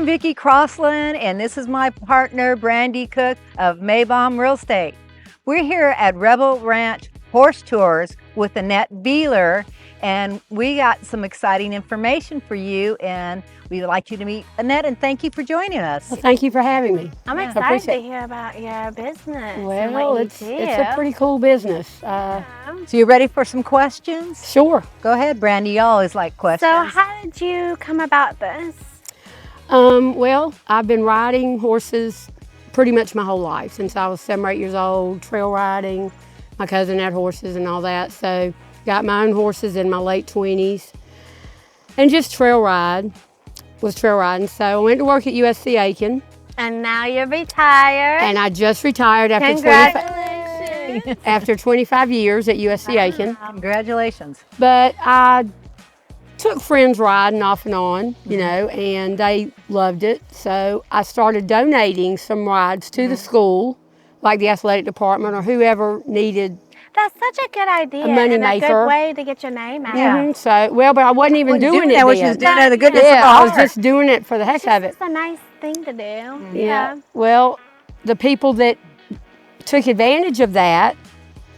I'm Vikki Crossland, and this is my partner, Brandi Cook of Meybohm Real Estate. We're here at Rebel Ranch Horse Tours with Annette Beeler, and we got some exciting information for you, and we'd like you to meet Annette, and thank you for joining us. Well, thank you for having me. I'm excited to hear about your business. Well, it's a pretty cool business. So you ready for some questions? Sure. Go ahead, Brandi. You always like questions. So how did you come about this? Well, I've been riding horses pretty much my whole life, since I was 7 or 8 years old, trail riding. My cousin had horses and all that, so got my own horses in my late 20s and just was trail riding. So I went to work at USC Aiken. And now you're retired. And I just retired after 25 years at USC Aiken. Congratulations. But I took friends riding off and on, you know, and they loved it. So I started donating some rides to the school, like the athletic department or whoever needed. That's such a good idea. A money and maker. A good way to get your name out. Yeah. So, well, but I wasn't even doing it Which is doing it the goodness of Yeah, the I was heart. just doing it for the heck of it. It's a nice thing to do. Yeah. Well, the people that took advantage of that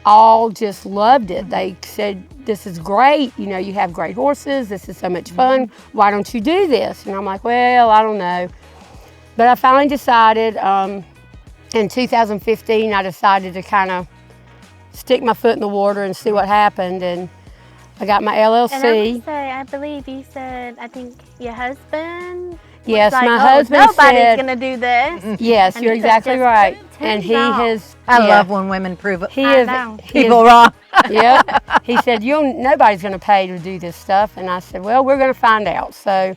all just loved it. They said, this is great. You know, you have great horses. This is so much fun. Why don't you do this? And I'm like, well, I don't know. But I finally decided in 2015, I decided to kind of stick my foot in the water and see what happened. And I got my LLC. And I would say, I believe you said, I think your husband. Yes, like, my husband nobody's said, gonna do this. yes, And you're he said, exactly "Just right. do And he $10." has. I yeah, love when women prove it. He I is. know. he is- People wrong. Yep. He said, nobody's going to pay to do this stuff. And I said, well, we're going to find out. So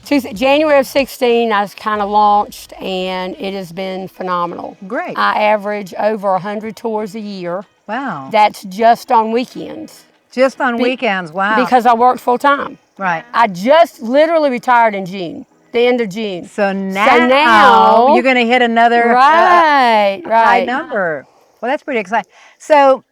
January of 16, I was kind of launched, and it has been phenomenal. Great. I average over 100 tours a year. Wow. That's just on weekends. Just on weekends. Wow. Because I worked full time. right. I just literally retired in June, the end of June. So now, now you're going to hit another Right, high right. number. Well, that's pretty exciting. So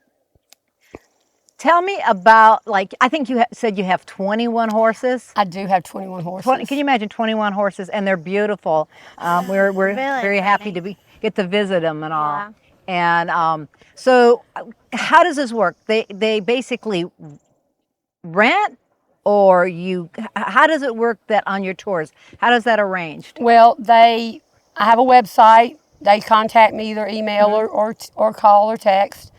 tell me about, like, I think you said you have 21 horses. I do have 21 horses. Can you imagine 21 horses? And they're beautiful. We're Really very happy pretty. to get to visit them and all. Yeah. And so how does this work? They basically rent, or how does it work that on your tours? How does that arranged? Well, I have a website. They contact me either email or call or text.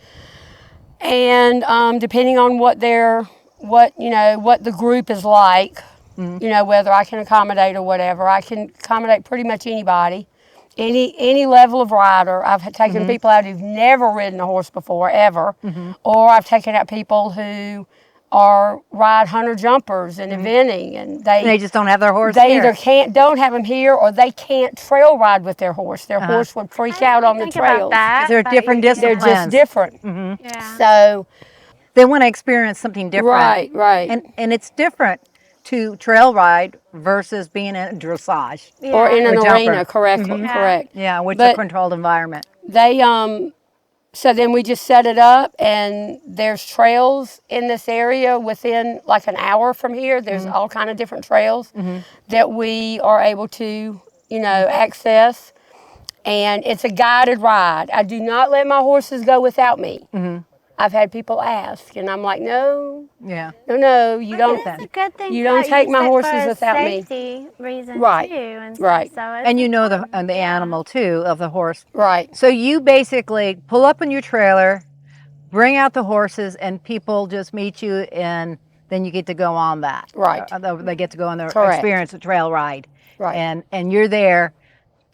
And depending on what the group is like, you know, whether I can accommodate or whatever, I can accommodate pretty much anybody, any level of rider. I've taken people out who've never ridden a horse before, ever, or I've taken out people who ride hunter jumpers and eventing, and they just don't have their horse They here. either don't have them here, or they can't trail ride with their horse. Their horse would freak out on the Think about trails. that, They're but different you- They're disciplines. just different. Yeah. So, They want to experience something different. right. And it's different to trail ride versus being in dressage. Or in an Or jumper. arena, correct. Yeah, which is But a controlled environment. They so then we just set it up, and there's trails in this area within like an hour from here. There's all kind of different trails that we are able to, you know, access. And it's a guided ride. I do not let my horses go without me. I've had people ask, and I'm like, no, Yeah. you don't. It's a good thing. You don't that take my use it horses for without me. safety reasons Right, too, and right. stuff, so it's And you know the animal too, of the horse. Right. So you basically pull up in your trailer, bring out the horses, and people just meet you, and then you get to go on that. Right. They get to go on their Correct. experience, a trail ride. Right. And you're there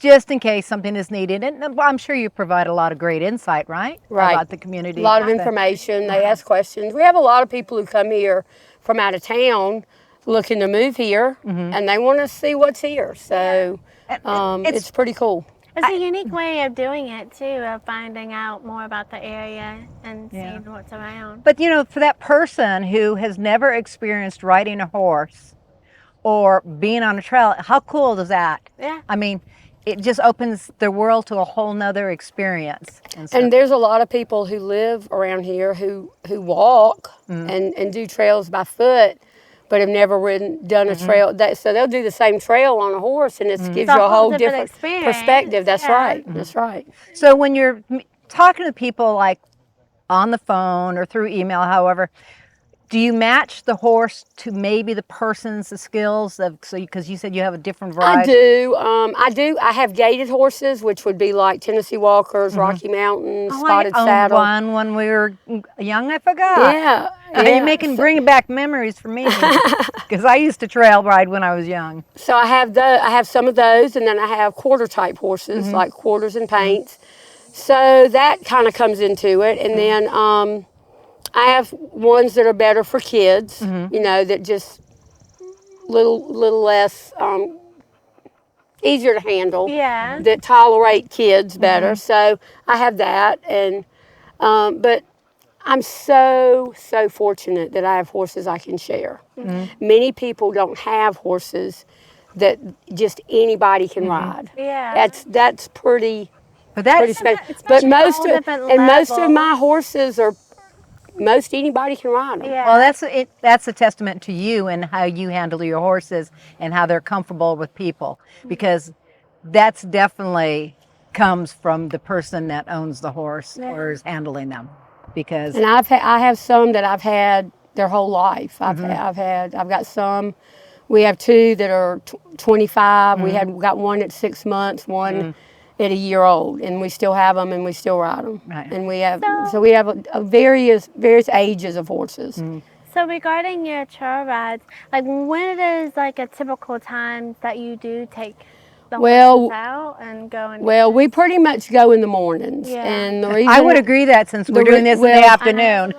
just in case something is needed. And I'm sure you provide a lot of great insight, right? Right. About the community. A lot of information. They ask questions. We have a lot of people who come here from out of town looking to move here, and they want to see what's here. So it's pretty cool. It's a unique way of doing it too, of finding out more about the area and seeing what's around. But you know, for that person who has never experienced riding a horse or being on a trail, how cool is that? Yeah. I mean, it just opens the world to a whole nother experience. So, And there's a lot of people who live around here who walk and do trails by foot, but have never done a trail. So they'll do the same trail on a horse, and it gives you a whole different perspective. That's right. That's right. So when you're talking to people like on the phone or through email, however, do you match the horse to maybe the person's skills? Because you said you have a different variety. I do. I have gaited horses, which would be like Tennessee Walkers, Rocky Mountains, Spotted Saddle. I owned one when we were young. I forgot. Yeah. You're bringing back memories for me because I used to trail ride when I was young. So I have some of those, and then I have quarter type horses, like quarters and paints. So that kind of comes into it, and then I have ones that are better for kids, that just little less easier to handle. Yeah. That tolerate kids better. So I have that, and but I'm so fortunate that I have horses I can share. Many people don't have horses that just anybody can ride. Yeah. That's pretty. But that's special. But most of my horses are. Most anybody can ride them. Yeah. Well, that's a testament to you and how you handle your horses and how they're comfortable with people, because that's definitely comes from the person that owns the horse or is handling them. Because and I have some that I've had their whole life. I've got some. We have two that are 25. We got one at 6 months, one at a year old, and we still have them and we still ride them. Right. And we have a various ages of horses. So regarding your trail rides, like when it is like a typical time that you do take the horses out and go and we pretty much go in the mornings. Yeah. And the reason I would agree that since we're doing this in the afternoon.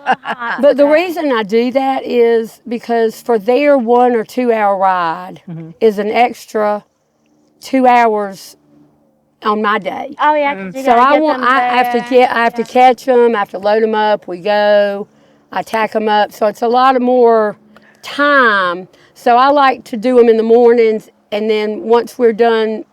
But the reason I do that is because for their 1 or 2 hour ride is an extra 2 hours on my day. Oh yeah, 'cause you So I have to catch them, I have to load them up. We go, I tack them up. So it's a lot of more time. So I like to do them in the mornings, and then once we're done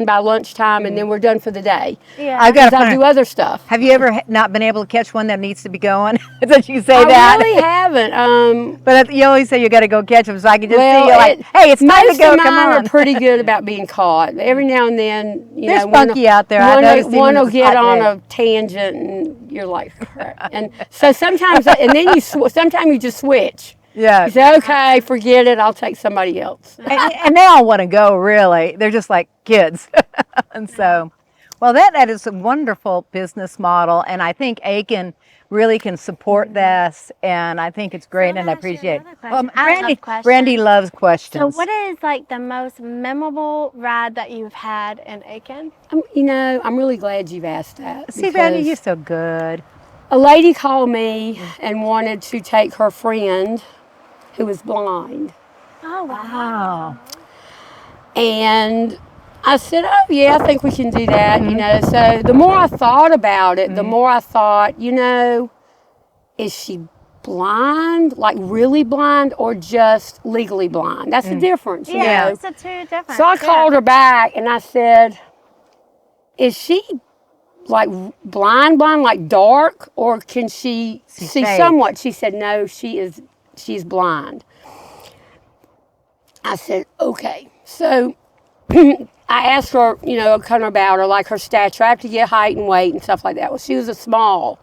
by lunchtime, and then we're done for the day. Yeah. I've got I do other stuff. Have you ever not been able to catch one that needs to be going? That you say I that? really haven't. But you always say you got to go catch them, so I can just see you like, hey, it's time to go. Most of Come mine on. are pretty good about being caught. Every now and then, There's Funky out there. One will get on a tangent, and you're like, crap. And so sometimes, and then sometimes you just switch. Yeah. You say, okay, forget it. I'll take somebody else. And they all want to go, really. They're just like kids. And so, well, that is a wonderful business model. And I think Aiken really can support this. And I think it's great, and I appreciate it. I love questions. Brandi loves questions. So what is like the most memorable ride that you've had in Aiken? I'm really glad you've asked that. See, Brandi, you're so good. A lady called me and wanted to take her friend who was blind. Oh, wow. And I said, oh, yeah, I think we can do that, So the more I thought about it, the more I thought, is she blind, like really blind, or just legally blind? That's the difference, you know. It's the two different. So I called her back and I said, is she like blind, like dark, or can she see somewhat? She said, no, she's blind. I said, okay. So I asked her, kind of about her, like her stature. I have to get height and weight and stuff like that. Well, she was a small.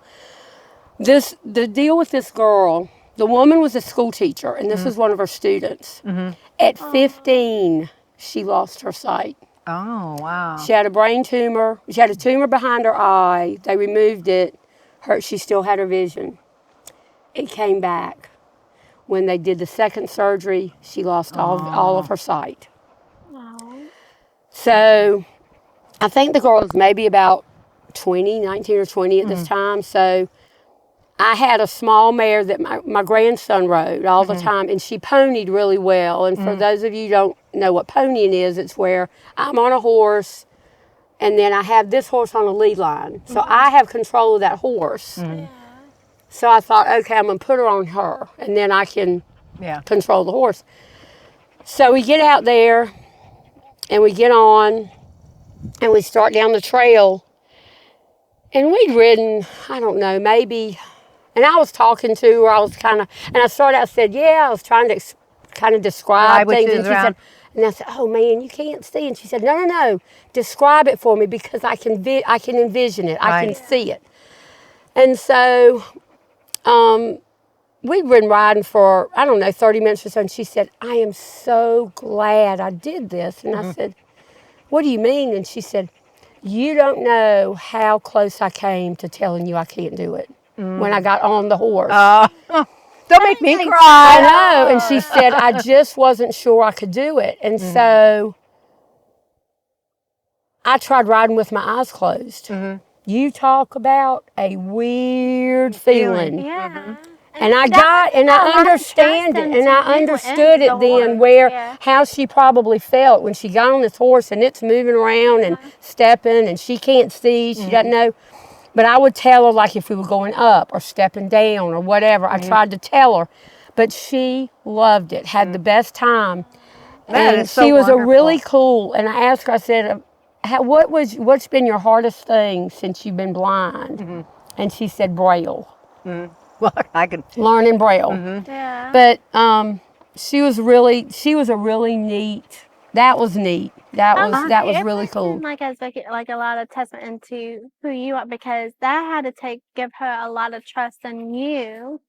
The deal with this girl, the woman was a school teacher, and this was one of her students. At 15, she lost her sight. Oh, wow. She had a brain tumor. She had a tumor behind her eye. They removed it. She still had her vision. It came back. When they did the second surgery, she lost all of her sight. Oh. So I think the girl was maybe about 19 or 20 at this time. So I had a small mare that my grandson rode all the time, and she ponied really well. And for those of you who don't know what ponying is, it's where I'm on a horse, and then I have this horse on a lead line. So I have control of that horse. Yeah. So I thought, okay, I'm going to put her on her, and then I can control the horse. So we get out there, and we get on, and we start down the trail. And we'd ridden, I don't know, maybe, and I was talking to her, and I started out, said, I was trying to kind of describe Which things. is And she around. said, and I said, oh man, you can't see. And she said, no, describe it for me because I can envision it. I can Right. see it. And so we'd been riding for, I don't know, 30 minutes or so. And she said, I am so glad I did this. And I said, what do you mean? And she said, you don't know how close I came to telling you I can't do it when I got on the horse. Don't make me cry. I know. And she said, I just wasn't sure I could do it. And so I tried riding with my eyes closed. You talk about a weird feeling. Yeah. And I understand it, and I understood it then how she probably felt when she got on this horse and it's moving around and stepping and she can't see, she doesn't know. But I would tell her, like if we were going up or stepping down or whatever, I tried to tell her. But she loved it, had the best time. And she was a really cool, and I asked her, I said, what's been your hardest thing since you've been blind? And she said, Braille. Well, I can Learning Braille. Yeah. But she was a really neat. That was neat. That was really cool. Like as like a lot of testament into who you are, because that had to give her a lot of trust in you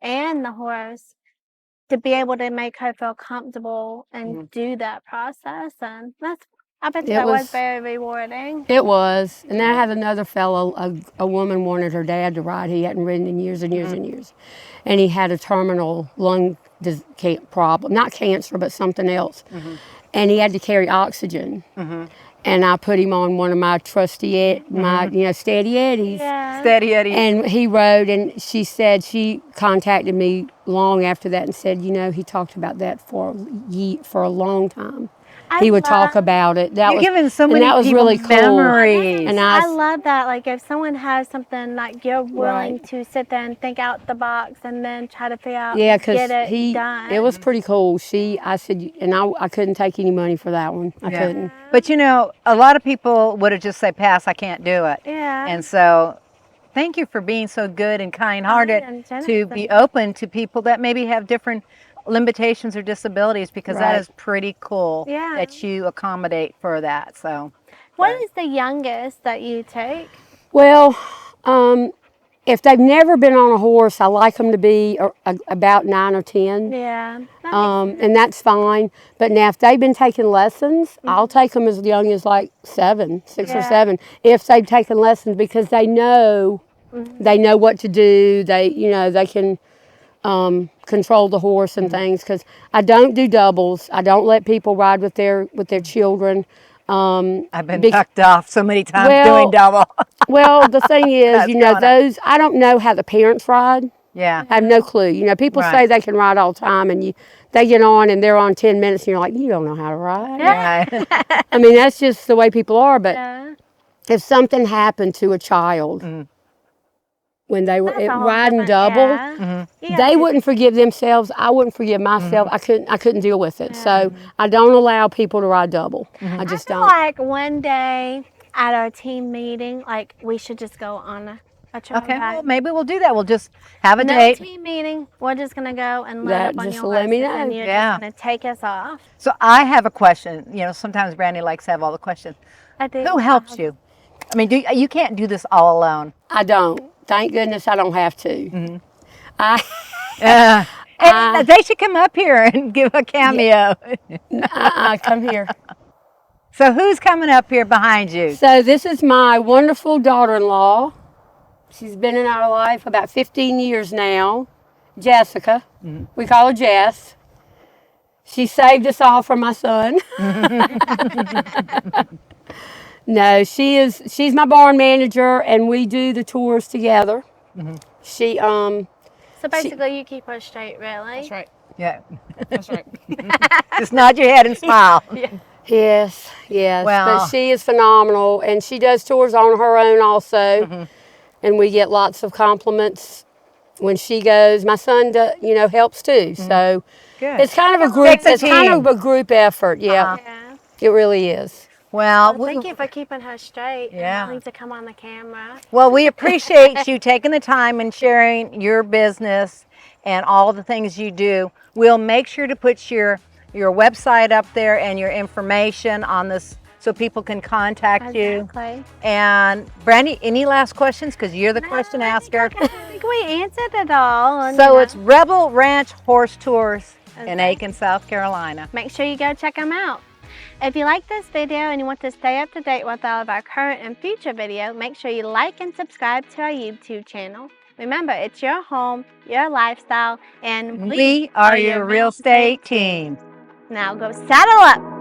and the horse to be able to make her feel comfortable and do that process. And I bet that was very rewarding. It was. And then I had another fellow, a woman wanted her dad to ride. He hadn't ridden in years and years and years. And he had a terminal lung problem, not cancer, but something else. And he had to carry oxygen. And I put him on one of my trusty, Steady Eddies. Yeah. Steady Eddie. And he rode, and she contacted me long after that and said, he talked about that for a long time. He would talk about it. You're giving so many people really cool. memories. And I love that. Like if someone has something, like you're willing to sit there and think out the box and then try to figure out, get it done. It was pretty cool. I said, and I couldn't take any money for that one. I couldn't. But a lot of people would have just said, pass, I can't do it. Yeah. And so thank you for being so good and kind-hearted to be open to people that maybe have different limitations or disabilities, because that is pretty cool that you accommodate for that. So what is the youngest that you take? Well, if they've never been on a horse, I like them to be about 9 or 10. Yeah. And that's fine. But now if they've been taking lessons, I'll take them as young as like 6 or 7, if they've taken lessons, because they know what to do. They can control the horse and things, because I don't do doubles. I don't let people ride with their children. I've been tucked off so many times doing double. Well, the thing is, those, I don't know how the parents ride. Yeah. I have no clue. People say they can ride all the time, and they get on and they're on 10 minutes and you're like, you don't know how to ride. Yeah. I mean, that's just the way people are. But if something happened to a child when they were riding double, they wouldn't forgive themselves. I wouldn't forgive myself. I couldn't deal with it. So I don't allow people to ride double. I just don't. Like one day at our team meeting, like we should just go on a trail Okay, ride. well, maybe we'll do that. We'll just have a No date. team meeting. We're just gonna go and load up on your let me horses, know. and you're just gonna take us off. So I have a question. Sometimes Brandi likes to have all the questions. I do. Who helps you? I mean, you can't do this all alone. I don't. Thank goodness I don't have to. And they should come up here and give a cameo. Come here. So who's coming up here behind you? So this is my wonderful daughter-in-law. She's been in our life about 15 years now, Jessica. We call her Jess. She saved us all from my son. No, she's my barn manager, and we do the tours together. She So basically, you keep her straight, really. That's right. Yeah. That's right. Just nod your head and smile. Yes. Well, but she is phenomenal, and she does tours on her own also, and we get lots of compliments when she goes. My son, helps too. So good. it's kind of a group. It's kind of a group effort. Yeah, it really is. Well, Thank you for keeping her straight. Yeah. And willing to come on the camera. Well, we appreciate you taking the time and sharing your business and all the things you do. We'll make sure to put your website up there and your information on this so people can contact you. Exactly. And Brandi, any last questions? Because you're the question asker. I think we answered it all. And, So it's Rebel Ranch Horse Tours in Aiken, South Carolina. make sure you go check them out. If you like this video and you want to stay up to date with all of our current and future videos, make sure you like and subscribe to our YouTube channel. Remember, it's your home, your lifestyle, and We are your real estate team. Now go saddle up.